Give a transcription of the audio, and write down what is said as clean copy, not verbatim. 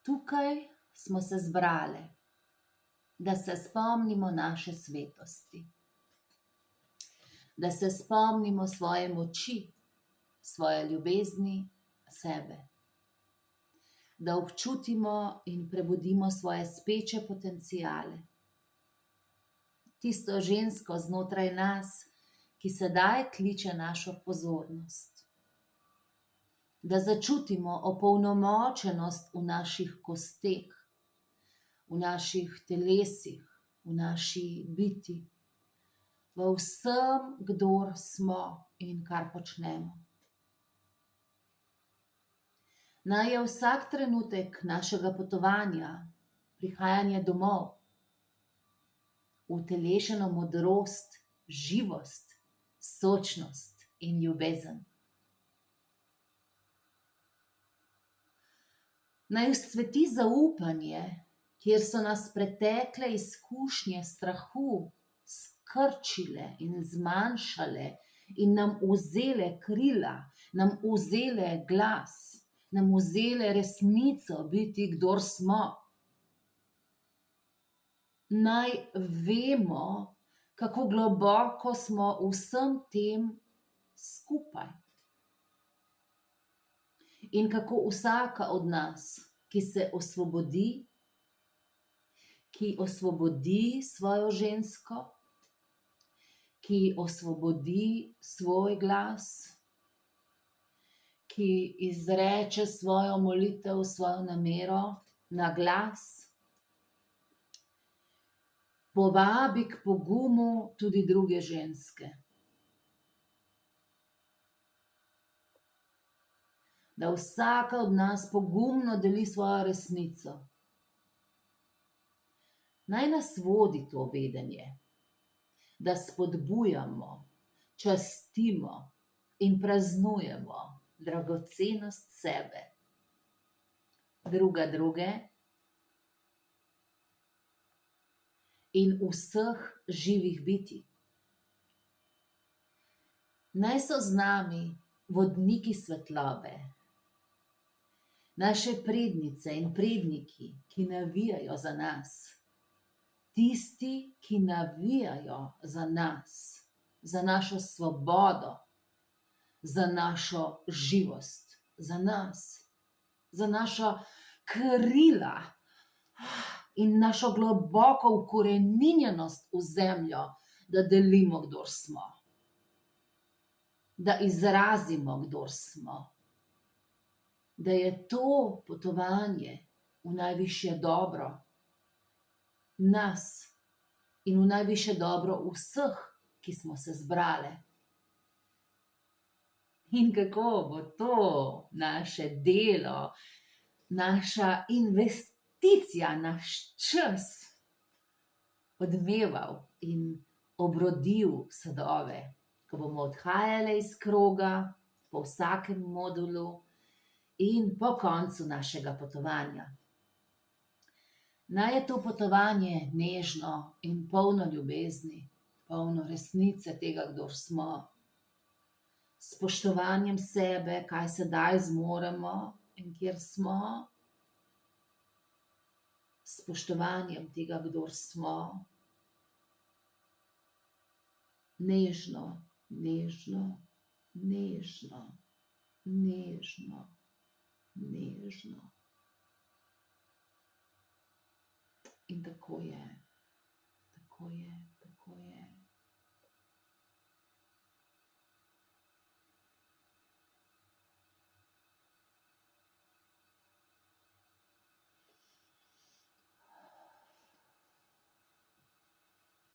Tukaj smo se zbrale, da se spomnimo naše svetosti, da se spomnimo svoje moči, svoje ljubezni, sebe, da občutimo in prebudimo svoje speče potenciale, tisto žensko znotraj nas, ki sedaj kliče našo pozornost, da začutimo opolnomočenost v naših kosteh, v naših telesih, v naši biti, v vsem, kdor smo in kar počnemo. Naj je vsak trenutek našega potovanja, prihajanja domov, utelešeno modrost, živost, sočnost in ljubezen. Naj vzcveti zaupanje, kjer so nas pretekle izkušnje strahu skrčile in zmanjšale in nam vzele krila, nam vzele glas, nam vzele resnico biti, kdor smo. Naj vemo, kako globoko smo v vsem tem skupaj. In kako vsaka od nas, ki se osvobodi, ki osvobodi svojo žensko, ki osvobodi svoj glas, ki izreče svojo molitev, svojo namero na glas, povabi k pogumu tudi druge ženske. Da vsaka od nas pogumno deli svojo resnico. Naj nas vodi to vedenje, da spodbujamo, častimo in praznujemo dragocenost sebe, druge in vseh živih bitij. Naj so z nami vodniki svetlobe, naše prednice in predniki, ki navijajo za nas, tisti, ki navijajo za nas, za našo svobodo, za našo živost, za nas, za naša krila in našo globoko ukoreninjenost v zemljo, da delimo, kdor smo, da izrazimo, kdor smo, da je to potovanje v najvišje dobro nas in v najvišje dobro vseh, ki smo se zbrale. In kako bo to naše delo, naša investicija, naš čas odmeval in obrodil sadove, ko bomo odhajale iz kroga po vsakem modulu in po koncu našega potovanja. Naj je to potovanje nežno in polno ljubezni, polno resnice tega, kdor smo, s spoštovanjem sebe, kaj sedaj zmoremo in kjer smo, s spoštovanjem tega, kdor smo, nežno, nežno, nežno, nežno, nežno. In tako je, tako je.